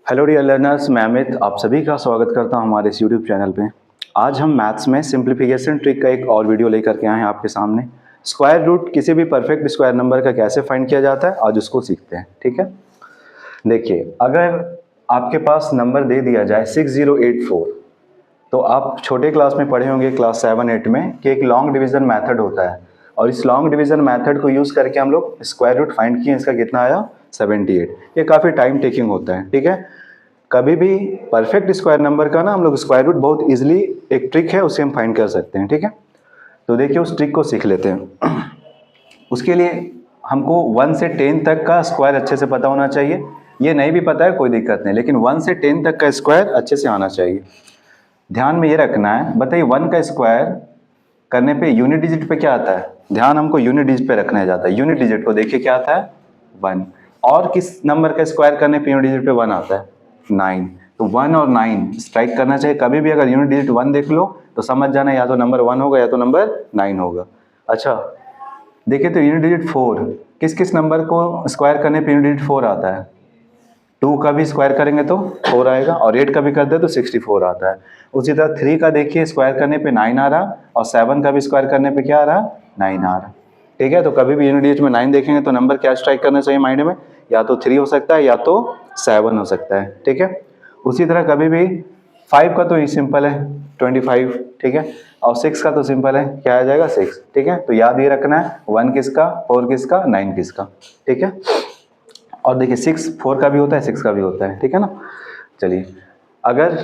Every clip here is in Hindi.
हेलो डियर लर्नर्स, मैं अमित आप सभी का स्वागत करता हूं हमारे इस यूट्यूब चैनल पे। आज हम मैथ्स में सिंप्लीफिकेशन ट्रिक का एक और वीडियो लेकर के आए हैं आपके सामने। स्क्वायर रूट किसी भी परफेक्ट स्क्वायर नंबर का कैसे फाइंड किया जाता है, आज उसको सीखते हैं। ठीक है, देखिए, अगर आपके पास नंबर दे दिया जाए 6084, तो आप छोटे क्लास में पढ़े होंगे क्लास 7-8 में कि एक लॉन्ग डिवीजन मेथड होता है, और इस लॉन्ग डिवीजन मेथड को यूज करके हम लोग स्क्वायर रूट फाइंड किए। इसका कितना आया? 78। ये काफ़ी टाइम टेकिंग होता है। ठीक है, कभी भी परफेक्ट स्क्वायर नंबर का ना हम लोग स्क्वायर रूट बहुत इजीली, एक ट्रिक है उससे हम फाइंड कर सकते हैं। ठीक है, तो देखिए उस ट्रिक को सीख लेते हैं। उसके लिए हमको 1 से 10 तक का स्क्वायर अच्छे से पता होना चाहिए। ये नहीं भी पता है कोई दिक्कत नहीं, लेकिन 1 से 10 तक का स्क्वायर अच्छे से आना चाहिए। ध्यान में ये रखना है। बताइए 1 का स्क्वायर करने पे यूनिट डिजिट पे क्या आता है? ध्यान हमको यूनिट डिजिट पे रखना जाता है। यूनिट डिजिट को देखिए क्या आता है? 1। और किस नंबर का स्क्वायर करने पे यूनिट डिजिट पे 1 आता है? 9। तो 1 और 9 स्ट्राइक करना चाहिए। कभी भी अगर यूनिट डिजिट 1 देख लो तो समझ जाना या तो नंबर 1 होगा या तो नंबर 9 होगा। अच्छा, देखिए तो यूनिट डिजिट 4, किस किस नंबर को स्क्वायर करने पे यूनिट डिजिट 4 आता है? 2 का भी स्क्वायर करेंगे तो 4 आएगा, और 8 का भी कर दे तो 64 आता है। उसी तरह 3 का देखिए स्क्वायर करने पे 9 आ रहा, और 7 का भी स्क्वायर करने पे क्या आ रहा? 9 आ रहा। ठीक है, तो कभी भी यूनिट डिजिट में 9 देखेंगे तो नंबर क्या स्ट्राइक करना चाहिए माइंड में? या तो 3 हो सकता है या तो 7 हो सकता है। ठीक है, उसी तरह कभी भी 5 का तो ये सिंपल है 25। ठीक है, और 6 का तो सिंपल है, क्या आ जाएगा? 6। ठीक है, तो याद ये रखना है 1 किसका, 4 किसका, 9 किसका। ठीक है, और देखिए 6 4 का भी होता है, 6 का भी होता है। ठीक है ना, चलिए अगर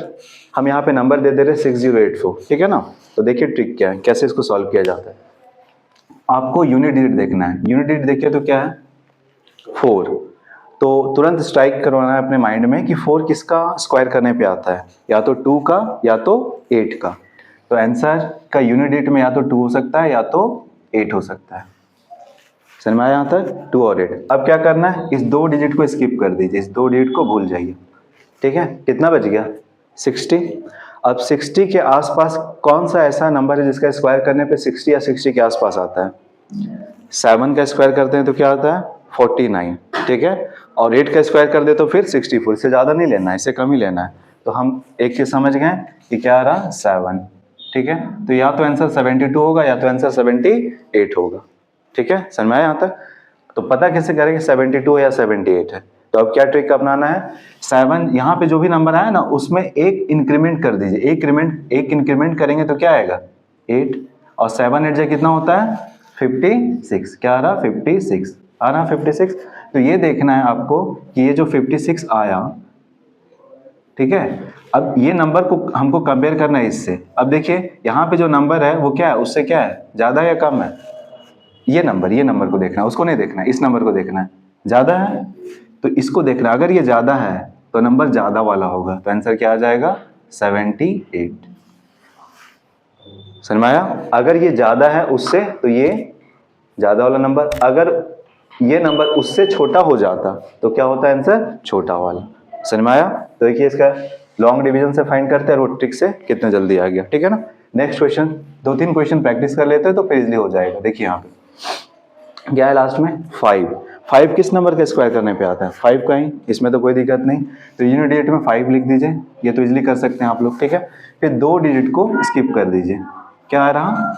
हम यहाँ पे नंबर दे दे रहे 6084, ठीक है ना, तो देखिए ट्रिक क्या है, कैसे इसको सॉल्व किया जाता है। आपको यूनिट डिजिट देखना है। यूनिट डिजिट देखिए तो क्या है? 4। तो तुरंत स्ट्राइक करवाना है अपने माइंड में कि 4 किसका स्क्वायर करने पे आता है? या तो 2 का या तो 8 का। तो आंसर का यूनिट डिजिट में या तो 2 हो सकता है या तो 8 हो सकता है। समझ में आया यहाँ तक? 2 और 8। अब क्या करना है, इस 2 डिजिट को स्किप कर दीजिए, इस 2 डिजिट को भूल जाइए। ठीक है, कितना बच गया? 60। अब 60 के आसपास कौन सा ऐसा नंबर है जिसका स्क्वायर करने पे 60 या 60 के आसपास आता है? 7 का स्क्वायर करते हैं तो क्या आता है? 49। ठीक है, और 8 का स्क्वायर कर दे तो फिर 64। इससे ज़्यादा नहीं लेना है, इससे कम ही लेना है। तो हम एक चीज़ समझ गए कि क्या आ रहा? 7। ठीक है, तो या तो आंसर 72 होगा या तो आंसर 78 होगा। ठीक है, समझ में आया यहाँ तक? तो पता कैसे करेंगे 72 या 78 है? तो अब क्या ट्रिक अपनाना है? 7 यहाँ पे जो भी नंबर आया ना उसमें एक इंक्रीमेंट कर दीजिए। एक इंक्रीमेंट करेंगे तो क्या आएगा? 8। और 7 8 कितना होता है? 56। क्या आ रहा? 56 आ रहा, 56। तो ये देखना है आपको कि ये जो 56 आया, ठीक है, अब ये नंबर को हमको कंपेयर करना है इससे। अब देखिए यहाँ पे जो नंबर है वो क्या है, उससे क्या है, ज्यादा है या कम है? ये नंबर को देखना है, उसको नहीं देखना है, इस नंबर को देखना है। ज्यादा है तो इसको देखना है। अगर ये ज्यादा है तो नंबर ज्यादा वाला होगा, तो आंसर क्या आ जाएगा? 78। समझ में आया? अगर ये ज्यादा है उससे तो ये ज्यादा वाला नंबर, अगर ये नंबर उससे छोटा हो जाता तो क्या होता है आंसर? छोटा वाला। समझ में आया? तो देखिए इसका लॉन्ग डिवीजन से फाइंड करते हैं, रूट ट्रिक से कितने जल्दी आ गया। ठीक है ना, नेक्स्ट क्वेश्चन, 2-3 क्वेश्चन प्रैक्टिस कर लेते हैं तो फिर इजिली हो जाएगा। देखिए यहाँ पे क्या है लास्ट में? 5। 5 किस नंबर का स्क्वायर करने पे आता है? 5 का ही, इसमें तो कोई दिक्कत नहीं। तो यूनिट डिजिट में 5 लिख दीजिए, ये तो इजिली कर सकते हैं आप लोग। ठीक है, फिर 2 डिजिट को स्किप कर दीजिए। क्या आ रहा?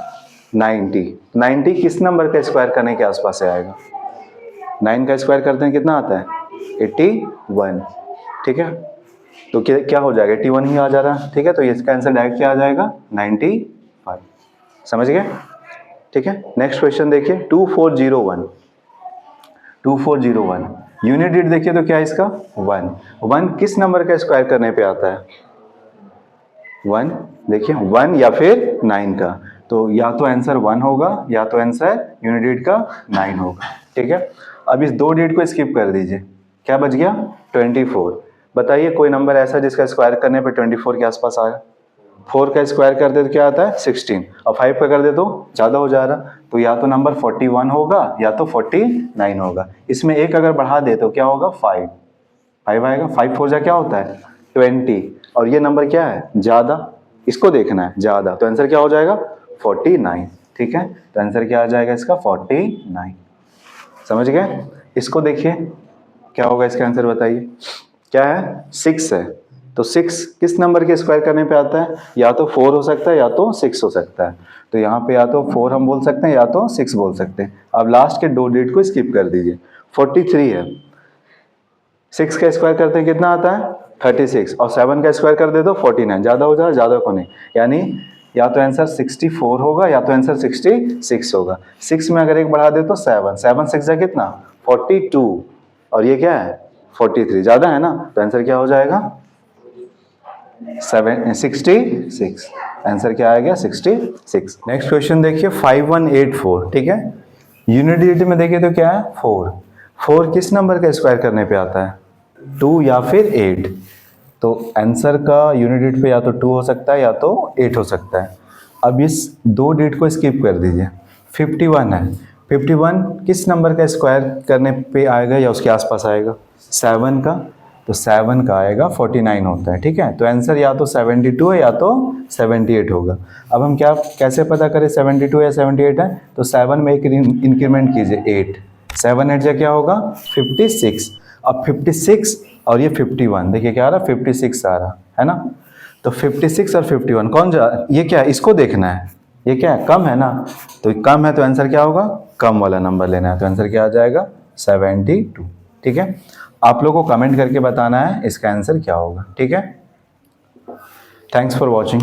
90। 90 किस नंबर का स्क्वायर करने के आसपास से आएगा? 9 का स्क्वायर करते हैं कितना आता है? 81। ठीक है, तो क्या हो जाएगा? 81 ही आ जा रहा है। ठीक है, तो इसका आंसर डायरेक्ट क्या आ जाएगा? 95। समझ गए? ठीक है, नेक्स्ट क्वेश्चन देखिए 2401। 2401 यूनिट डिजिट देखिए तो क्या है इसका? 1। 1 किस नंबर का स्क्वायर करने पे आता है? 1, देखिए 1 या फिर 9 का। तो या तो आंसर 1 होगा या तो आंसर यूनिट डिजिट का 9 होगा। ठीक है, अब इस 2 डिजिट को स्किप कर दीजिए। क्या बच गया? 24। बताइए कोई नंबर ऐसा जिसका स्क्वायर करने पे 24 के आसपास आया? 4 का स्क्वायर कर दे तो क्या आता है? 16, और 5 का कर दे तो ज़्यादा हो जा रहा। तो या तो नंबर 41 होगा या तो 49 होगा। इसमें एक अगर बढ़ा दे तो क्या होगा? 5 आएगा। 5 4 जा क्या होता है? 20। और ये नंबर क्या है? ज़्यादा, इसको देखना है ज़्यादा। तो आंसर क्या हो जाएगा? 49। ठीक है, तो आंसर क्या आ जाएगा इसका? 49। समझ गए? इसको देखिए क्या होगा इसका आंसर, बताइए क्या है 6 है, तो 6 किस नंबर के स्क्वायर करने पे आता है, या तो 4 हो सकता है या तो 6 हो सकता है। तो यहाँ पे या तो 4 हम बोल सकते हैं या तो 6 बोल सकते हैं। अब लास्ट के 2 डिजिट को स्किप कर दीजिए। 43 है, 6 का स्क्वायर करते हैं कितना आता है 36, और 7 का स्क्वायर कर दे दो 49, ज़्यादा हो जाए ज़्यादा को नहीं, यानी या तो आंसर 64 होगा या तो आंसर 66 होगा। 6 में अगर एक बढ़ा दे तो 7, 7 6 जा कितना 42, और ये क्या है 43, ज़्यादा है ना, तो आंसर क्या हो जाएगा 66। आंसर क्या आ गया 66। नेक्स्ट क्वेश्चन देखिए 5184, ठीक है। यूनिट डिजिट में देखिए तो क्या है 4, 4 किस नंबर का स्क्वायर करने पे आता है 2 या फिर 8। तो आंसर का यूनिट डिजिट पे या तो 2 हो सकता है या तो 8 हो सकता है। अब इस 2 डिजिट को स्किप कर दीजिए। 51 है, 51 किस नंबर का स्क्वायर करने पे आएगा या उसके आसपास आएगा 7 का, तो 7 का आएगा 49 होता है, ठीक है। तो आंसर या तो 72 है या तो 78 होगा। अब हम क्या कैसे पता करें 72 या 78 है, तो 7 में एक इंक्रीमेंट कीजिए 8, 7 8 जा क्या होगा 56। अब 56 और ये 51, देखिए क्या आ रहा 56 आ रहा है ना। तो 56 और 51 कौन जा, ये क्या है इसको देखना है, ये क्या है कम है ना, तो कम है तो आंसर क्या होगा कम वाला नंबर लेना है, तो आंसर क्या आ जाएगा 72, ठीक है। आप लोगों को कमेंट करके बताना है इसका आंसर क्या होगा, ठीक है। Thanks for watching.